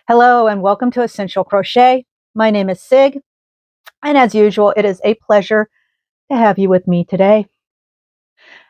Hello and welcome to Essential Crochet. My name is Sig, and as usual, it is a pleasure to have you with me today.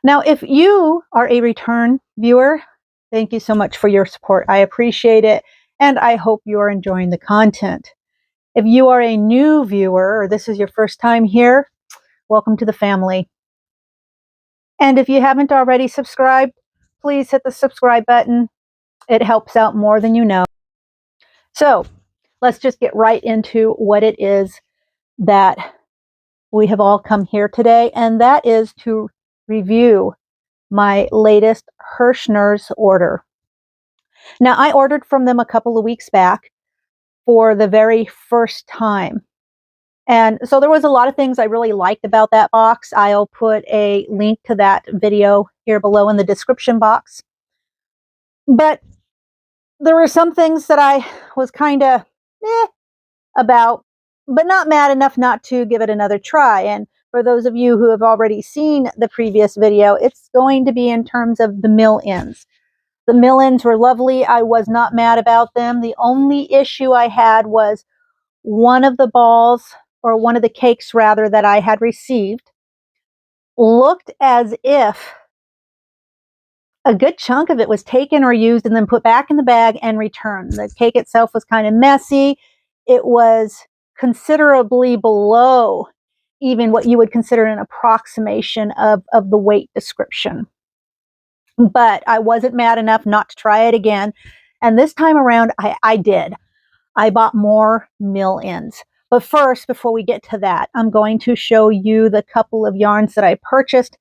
Now, if you are a return viewer, thank you so much for your support. I appreciate it, and I hope you are enjoying the content. If you are a new viewer or this is your first time here, welcome to the family. And if you haven't already subscribed, please hit the subscribe button. It helps out more than you know. So let's just get right into what it is that we have all come here today, and that is to review my latest Herrschners order. Now, I ordered from them a couple of weeks back for the very first time. And so there was a lot of things I really liked about that box. I'll put a link to that video here below in the description box. But there were some things that I was kind of about, but not mad enough not to give it another try. And for those of you who have already seen the previous video, it's going to be in terms of the mill ends. The mill ends were lovely. I was not mad about them. The only issue I had was one of the balls, or one of the cakes rather, that I had received looked as if a good chunk of it was taken or used and then put back in the bag and returned. The cake itself was kind of messy. It was considerably below even what you would consider an approximation of the weight description. But I wasn't mad enough not to try it again. And this time around, I did. I bought more mill ends. But first, before we get to that, I'm going to show you the couple of yarns that I purchased,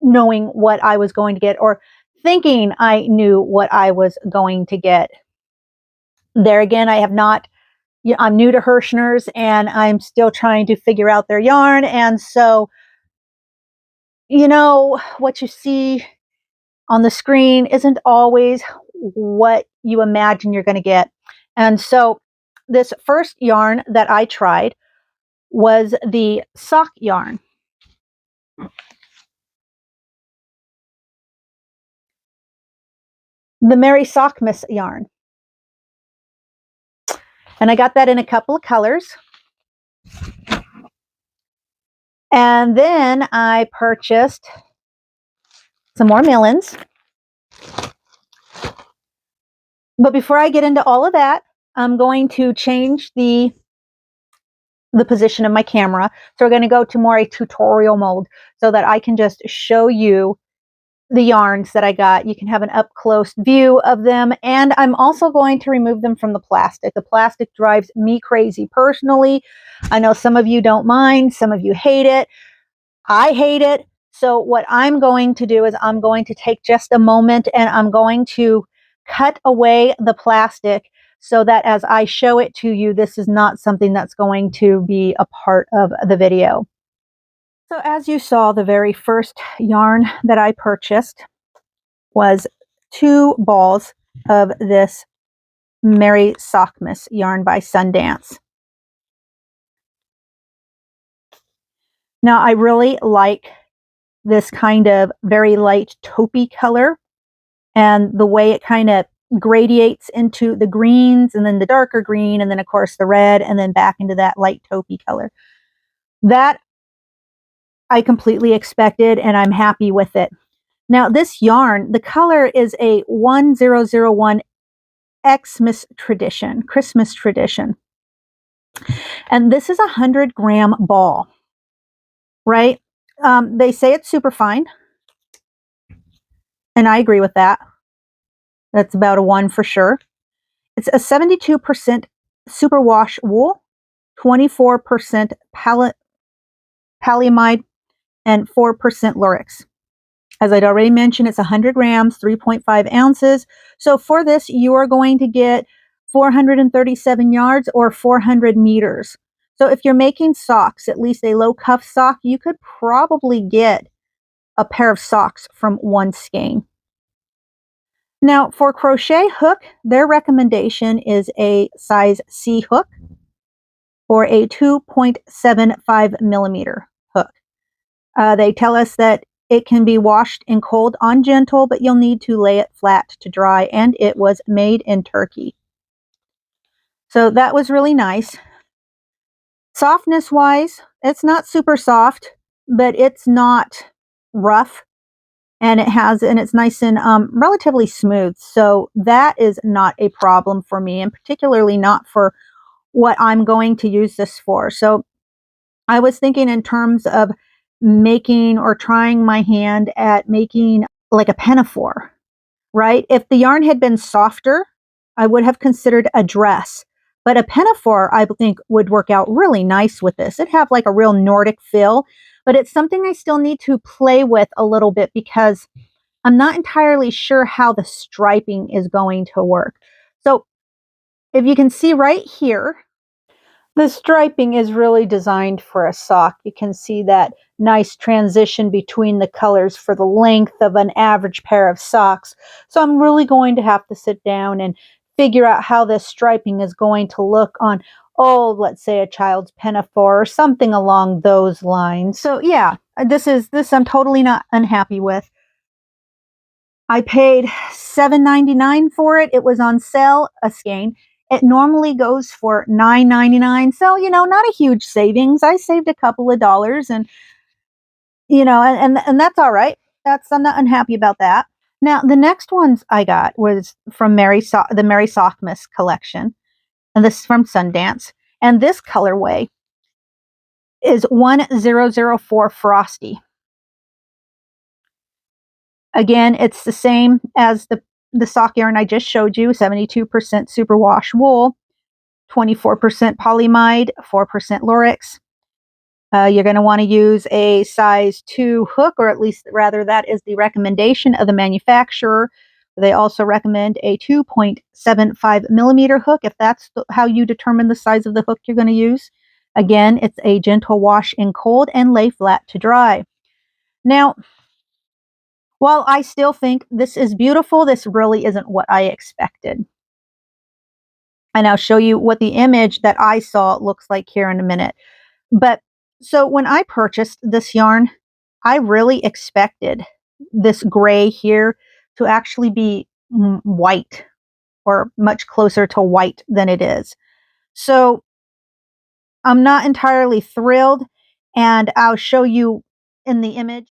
knowing what I was going to get, or thinking I knew what I was going to get. There again, I have not, I'm new to Herrschners and I'm still trying to figure out their yarn. And so, what you see on the screen isn't always what you imagine you're going to get. And so this first yarn that I tried was the sock yarn. The Merry Sockmas yarn. And I got that in a couple of colors. And then I purchased some more millins. But before I get into all of that, I'm going to change the position of my camera. So we're going to go to more a tutorial mode so that I can just show you the yarns that I got. You can have an up close view of them. And I'm also going to remove them from the plastic. The plastic drives me crazy personally. I know some of you don't mind, some of you hate it. I hate it. So what I'm going to do is I'm going to take just a moment and I'm going to cut away the plastic so that as I show it to you, this is not something that's going to be a part of the video. So as you saw, the very first yarn that I purchased was 2 balls of this Merry Sockmas yarn by Sundance. Now I really like this kind of very light taupey color and the way it kind of gradiates into the greens and then the darker green and then of course the red and then back into that light taupey color. That I completely expected and I'm happy with it. Now this yarn, the color is a 1001 Xmas tradition, Christmas tradition. And this is a 100-gram ball, right? They say it's super fine. And I agree with that. That's about a 1 for sure. It's a 72% superwash wool, 24% polyamide, and 4% lurex. As I'd already mentioned, it's 100 grams, 3.5 ounces. So for this, you are going to get 437 yards or 400 meters. So if you're making socks, at least a low cuff sock, you could probably get a pair of socks from one skein. Now for crochet hook, their recommendation is a size C hook or a 2.75 millimeter hook. They tell us that it can be washed in cold on gentle, but you'll need to lay it flat to dry, and it was made in Turkey. So that was really nice. Softness wise, it's not super soft, but it's not rough, and it's nice and relatively smooth. So that is not a problem for me, and particularly not for what I'm going to use this for. So I was thinking in terms of making or trying my hand at making like a pinafore, right? If the yarn had been softer, I would have considered a dress. But a pinafore, I think, would work out really nice with this. It'd have like a real Nordic feel, but it's something I still need to play with a little bit because I'm not entirely sure how the striping is going to work. So if you can see right here, the striping is really designed for a sock. You can see that nice transition between the colors for the length of an average pair of socks. So I'm really going to have to sit down and figure out how this striping is going to look on, oh, let's say a child's pinafore or something along those lines. So yeah, this I'm totally not unhappy with. I paid $7.99 for it. It was on sale, a skein. It normally goes for $9.99. So, not a huge savings. I saved a couple of dollars and, and that's all right. I'm not unhappy about that. Now, the next ones I got was from the Mary Softmas collection. And this is from Sundance. And this colorway is 1004 Frosty. Again, it's the same as the sock yarn I just showed you, 72% superwash wool, 24% polyamide, 4% Lurex. You're going to want to use a size 2 hook, or at least rather that is the recommendation of the manufacturer. They also recommend a 2.75 millimeter hook if that's how you determine the size of the hook you're going to use. Again, it's a gentle wash in cold and lay flat to dry. Now, while I still think this is beautiful, this really isn't what I expected. And I'll show you what the image that I saw looks like here in a minute. But so when I purchased this yarn, I really expected this gray here to actually be white or much closer to white than it is. So I'm not entirely thrilled, and I'll show you in the image.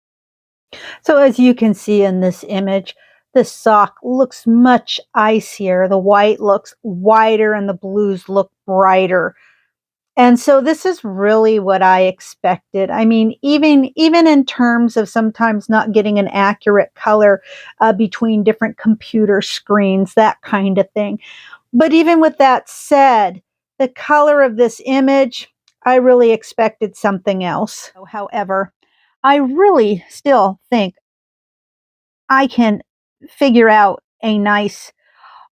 So as you can see in this image, the sock looks much icier. The white looks whiter and the blues look brighter. And so this is really what I expected. I mean, even in terms of sometimes not getting an accurate color between different computer screens, that kind of thing. But even with that said, the color of this image, I really expected something else. However, I really still think I can figure out a nice,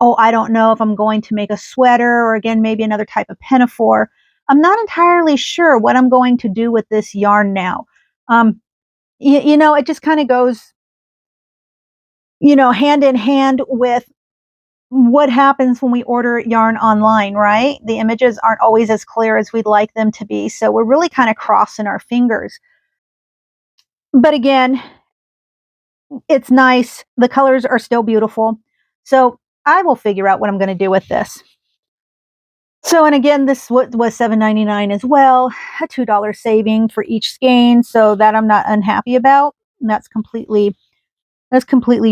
oh, I don't know if I'm going to make a sweater or again, maybe another type of pinafore. I'm not entirely sure what I'm going to do with this yarn now. It just kind of goes, hand in hand with what happens when we order yarn online, right? The images aren't always as clear as we'd like them to be. So we're really kind of crossing our fingers. But again, it's nice. The colors are still beautiful. So I will figure out what I'm going to do with this. So, and again, this was $7.99 as well, a $2 saving for each skein. So that I'm not unhappy about. And that's completely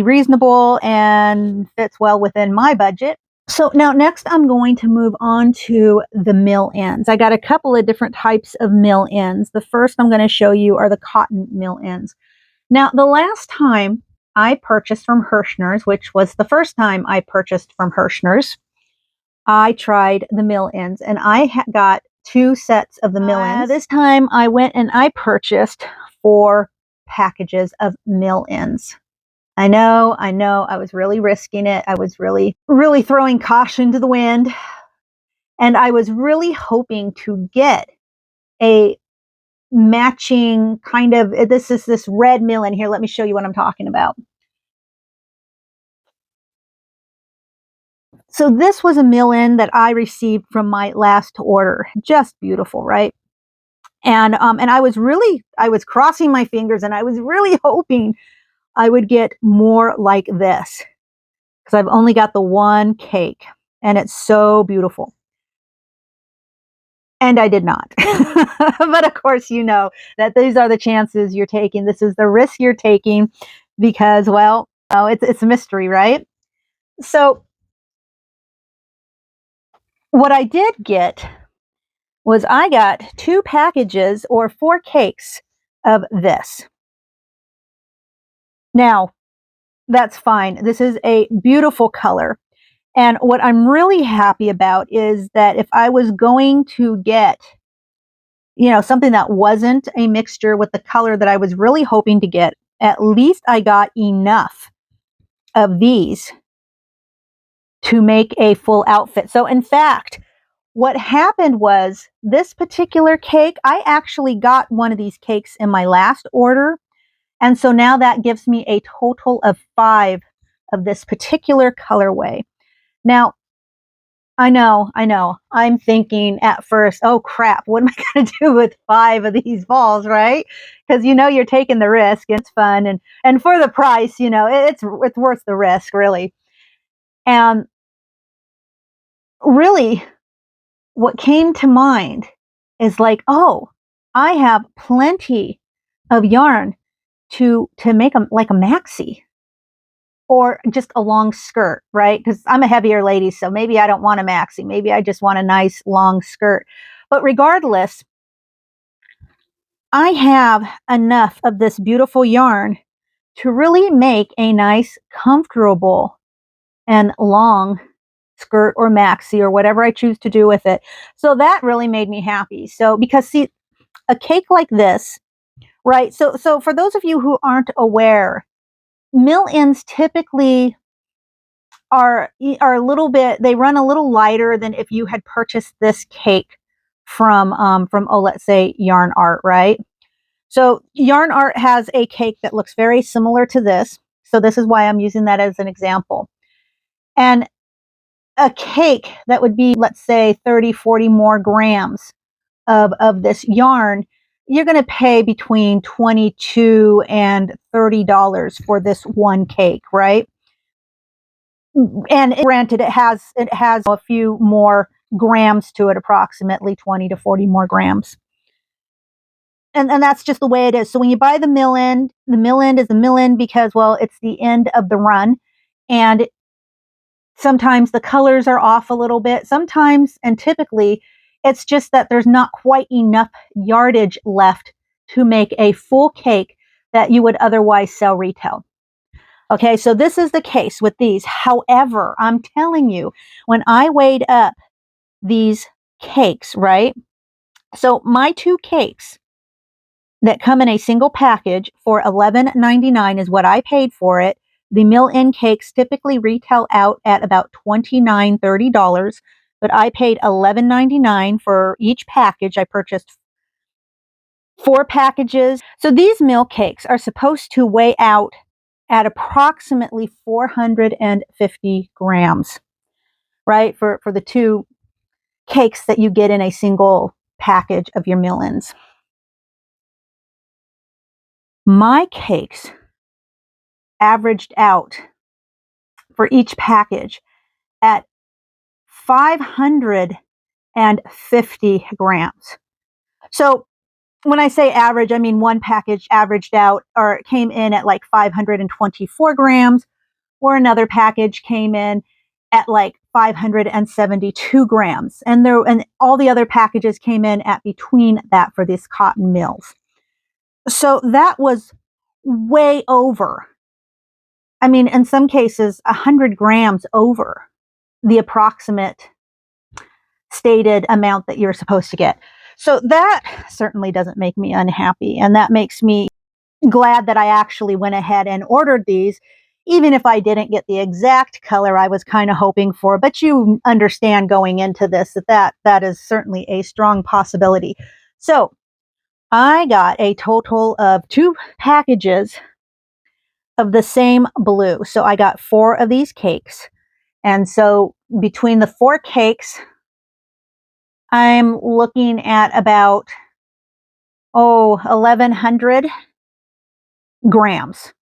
reasonable and fits well within my budget. So now next I'm going to move on to the mill ends. I got a couple of different types of mill ends. The first I'm going to show you are the cotton mill ends. Now, the last time I purchased from Herrschners, which was the first time I purchased from Herrschners, I tried the mill ends, and I got 2 sets of the mill ends. This time I went and I purchased 4 packages of mill ends. I know, I was really risking it. I was really, really throwing caution to the wind. And I was really hoping to get a matching kind of, this red mill in here. Let me show you what I'm talking about. So this was a mill in that I received from my last order. Just beautiful, right? And I was crossing my fingers and I was really hoping I would get more like this because I've only got the one cake and it's so beautiful. And I did not. But of course, you know that these are the chances you're taking. This is the risk you're taking because, well, oh, it's a mystery, right? So what I did get was I got 2 packages or 4 cakes of this. Now, that's fine. This is a beautiful color. And what I'm really happy about is that if I was going to get, something that wasn't a mixture with the color that I was really hoping to get, at least I got enough of these to make a full outfit. So in fact, what happened was this particular cake, I actually got one of these cakes in my last order. And so now that gives me a total of 5 of this particular colorway. Now, I know. I'm thinking at first, oh crap, what am I going to do with 5 of these balls, right? Because you're taking the risk. It's fun, and for the price, it's worth the risk, really. And really, what came to mind is like, oh, I have plenty of yarn to make them like a maxi or just a long skirt, right? Because I'm a heavier lady, so maybe I don't want a maxi. Maybe I just want a nice long skirt. But regardless, I have enough of this beautiful yarn to really make a nice, comfortable, and long skirt or maxi or whatever I choose to do with it. So that really made me happy. So because see, a cake like this, right? So for those of you who aren't aware, mill-ins typically are a little bit, they run a little lighter than if you had purchased this cake from oh, let's say Yarn Art, right? So Yarn Art has a cake that looks very similar to this. So this is why I'm using that as an example. And a cake that would be, let's say, 30, 40 more grams of this yarn, you're going to pay between $22 and $30 for this one cake, right? And granted, it has a few more grams to it, approximately 20 to 40 more grams. And that's just the way it is. So when you buy the mill end is the mill end because, well, it's the end of the run. And sometimes the colors are off a little bit. Sometimes, and typically, it's just that there's not quite enough yardage left to make a full cake that you would otherwise sell retail. Okay, so this is the case with these. However, I'm telling you, when I weighed up these cakes, right? So my 2 cakes that come in a single package for $11.99 is what I paid for it. The mill-in cakes typically retail out at about $29, $30, but I paid $11.99 for each package. I purchased 4 packages. So these mill cakes are supposed to weigh out at approximately 450 grams, right? For the 2 cakes that you get in a single package of your mill-ins. My cakes averaged out for each package at 550 grams. So when I say average, I mean one package averaged out or came in at like 524 grams, or another package came in at like 572 grams. And all the other packages came in at between that for these cotton mills. So that was way over. I mean, in some cases, 100 grams over the approximate stated amount that you're supposed to get. So that certainly doesn't make me unhappy. And that makes me glad that I actually went ahead and ordered these, even if I didn't get the exact color I was kind of hoping for. But you understand going into this that is certainly a strong possibility. So I got a total of 2 packages of the same blue. So I got 4 of these cakes. And so between the 4 cakes, I'm looking at about, 1,100 grams.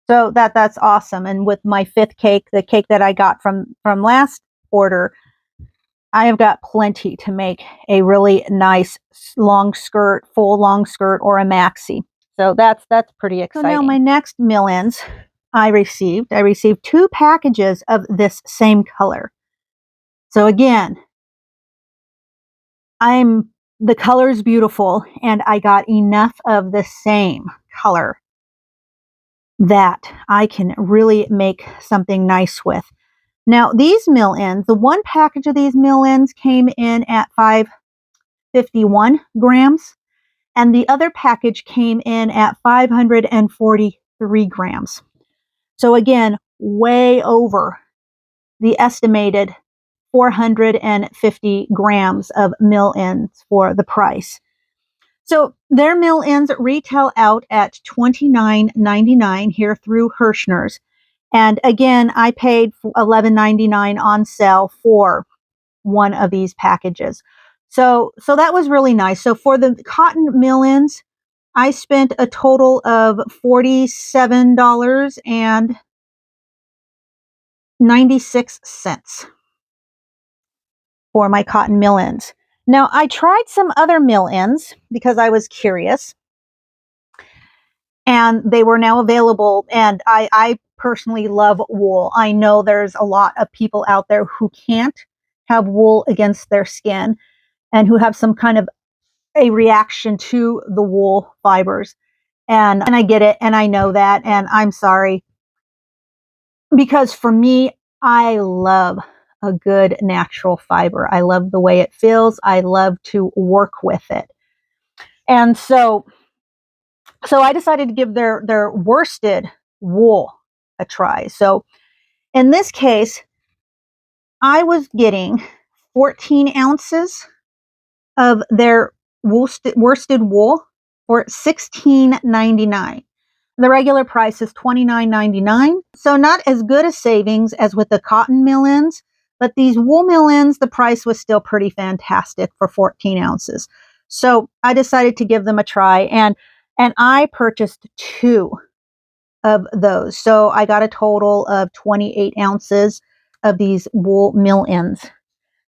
So that's awesome. And with my 5th cake, the cake that I got from last order, I have got plenty to make a really nice long skirt, full long skirt, or a maxi. So that's pretty exciting. So now my next mill-ins I received 2 packages of this same color. So again, the color is beautiful, and I got enough of the same color that I can really make something nice with. Now, these mill-ins, the one package of these mill-ins came in at 551 grams, and the other package came in at 543 grams. So again, way over the estimated 450 grams of mill-ins for the price. So their mill-ins retail out at $29.99 here through Herrschners. And again, I paid $11.99 on sale for one of these packages. So that was really nice. So for the cotton mill-ins, I spent a total of $47.96 for my cotton mill-ins. Now, I tried some other mill-ins because I was curious, and they were now available. And I personally love wool. I know there's a lot of people out there who can't have wool against their skin and who have some kind of a reaction to the wool fibers. And I get it, and I know that, and I'm sorry. Because for me, I love a good natural fiber. I love the way it feels. I love to work with it. And so I decided to give their worsted wool a try. So in this case, I was getting 14 ounces of their worsted wool for $16.99. The regular price is $29.99. So not as good a savings as with the cotton mill-ins, but these wool mill-ins, the price was still pretty fantastic for 14 ounces. So I decided to give them a try, and I purchased 2 of those. So I got a total of 28 ounces of these wool mill-ins.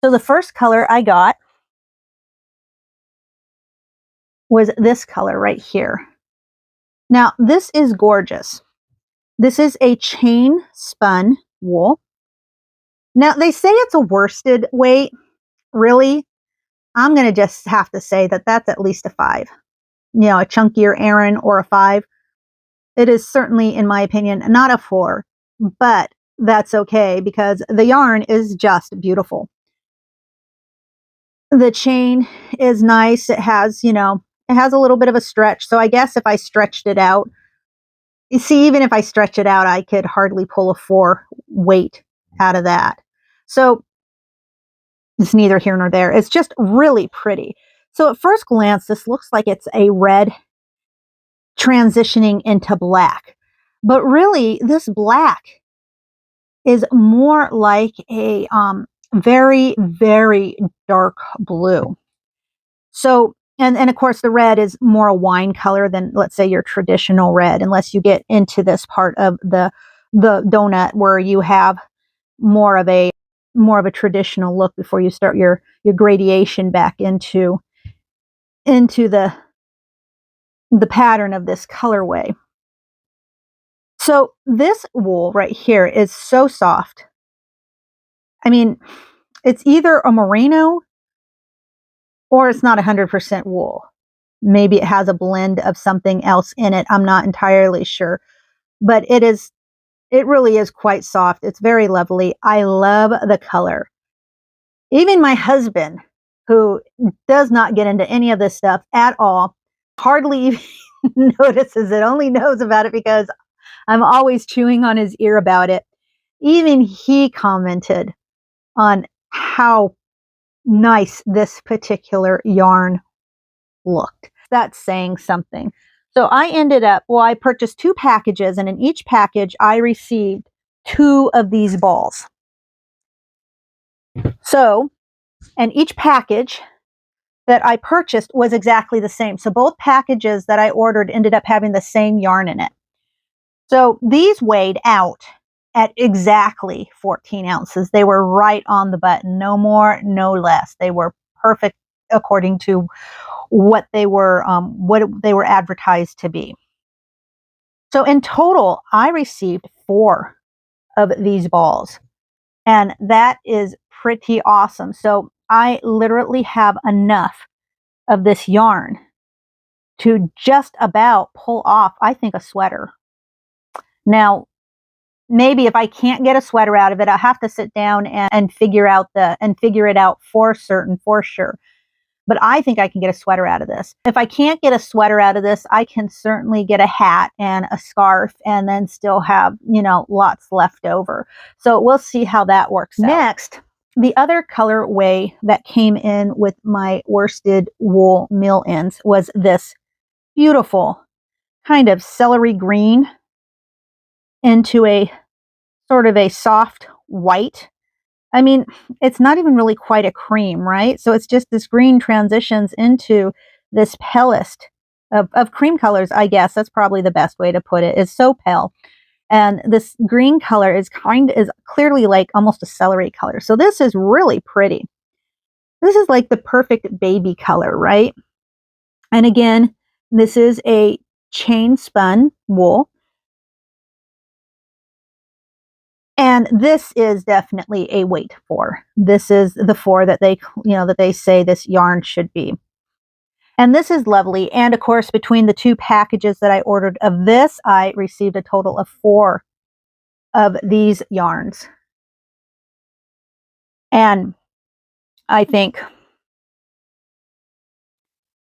So the first color I got was this color right here. Now, this is gorgeous. This is a chain spun wool. Now, they say it's a worsted weight. Really? I'm going to just have to say that that's at least a 5. You know, a chunkier Aran or a 5. It is certainly, in my opinion, not a 4, but that's okay because the yarn is just beautiful. The chain is nice. It has, it has a little bit of a stretch. So I guess if I stretched it out, you see, even if I stretch it out, I could hardly pull a 4 weight out of that. So it's neither here nor there. It's just really pretty. So at first glance, this looks like it's a red transitioning into black. But really, this black is more like a very, very dark blue. So, and of course, the red is more a wine color than, let's say, your traditional red, unless you get into this part of the donut where you have more of a traditional look before you start your gradation back into the pattern of this colorway. So this wool right here is so soft. I mean, it's either a merino or it's not 100% wool. Maybe it has a blend of something else in it. I'm not entirely sure, but it really is quite soft. It's very lovely. I love the color. Even my husband, who does not get into any of this stuff at all, hardly even notices it, only knows about it because I'm always chewing on his ear about it. Even he commented on how nice this particular yarn looked. That's saying something. So I purchased 2 packages, and in each package I received 2 of these balls. So, and each package that I purchased was exactly the same. So both packages that I ordered ended up having the same yarn in it. So these weighed out at exactly 14 ounces. They were right on the button, no more, no less. They were perfect according to what they were advertised to be. So in total, I received 4 of these balls, and that is pretty awesome. So I literally have enough of this yarn to just about pull off, I think, a sweater. Now, maybe if I can't get a sweater out of it, I'll have to sit down and figure it out for sure. But I think I can get a sweater out of this. If I can't get a sweater out of this, I can certainly get a hat and a scarf and then still have, lots left over. So we'll see how that works out. Next, the other colorway that came in with my worsted wool mill ends was this beautiful kind of celery green into a sort of a soft white. I mean, it's not even really quite a cream, right? So it's just this green transitions into this palest of cream colors, I guess. That's probably the best way to put it. It's so pale. And this green color is clearly like almost a celery color. So this is really pretty. This is like the perfect baby color, right? And again, this is a chain spun wool. And this is definitely a weight 4. This is the 4 that they say this yarn should be. And this is lovely. And of course, between the 2 packages that I ordered of this, I received a total of 4 of these yarns. And I think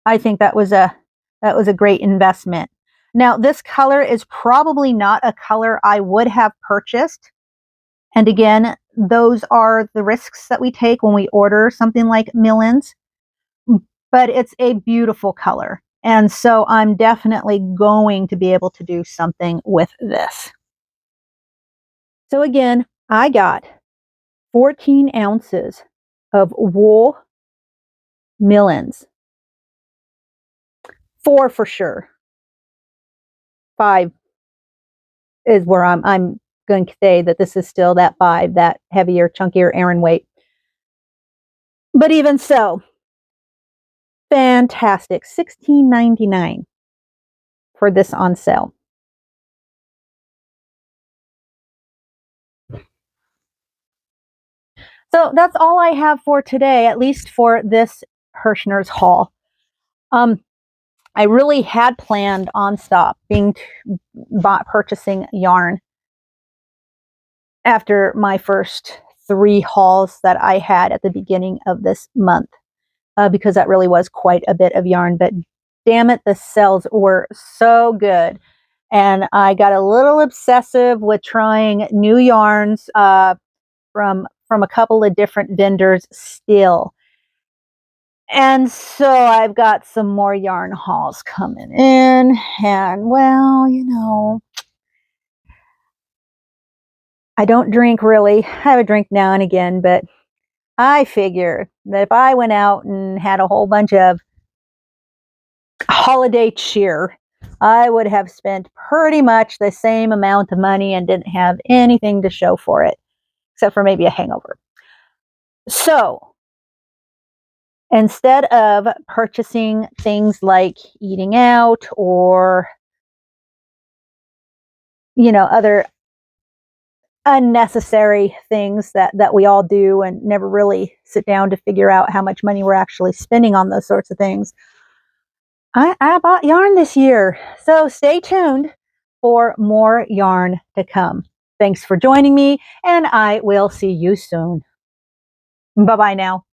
that was a great investment. Now, this color is probably not a color I would have purchased. And again, those are the risks that we take when we order something like Millens. But it's a beautiful color. And so I'm definitely going to be able to do something with this. So again, I got 14 ounces of wool Millens. 4 for sure. 5 is where I'm going to say that this is still that 5, that heavier, chunkier Aran weight. But even so, fantastic. $16.99 for this on sale. So that's all I have for today, at least for this Herrschners haul. I really had planned on purchasing yarn after my first 3 hauls that I had at the beginning of this month, because that really was quite a bit of yarn. But damn it, the sales were so good. And I got a little obsessive with trying new yarns from a couple of different vendors still. And so I've got some more yarn hauls coming in. And well, I don't drink really. I have a drink now and again, but I figure that if I went out and had a whole bunch of holiday cheer, I would have spent pretty much the same amount of money and didn't have anything to show for it, except for maybe a hangover. So instead of purchasing things like eating out or, other unnecessary things that we all do and never really sit down to figure out how much money we're actually spending on those sorts of things, I bought yarn this year. So stay tuned for more yarn to come. Thanks for joining me, and I will see you soon. Bye-bye now.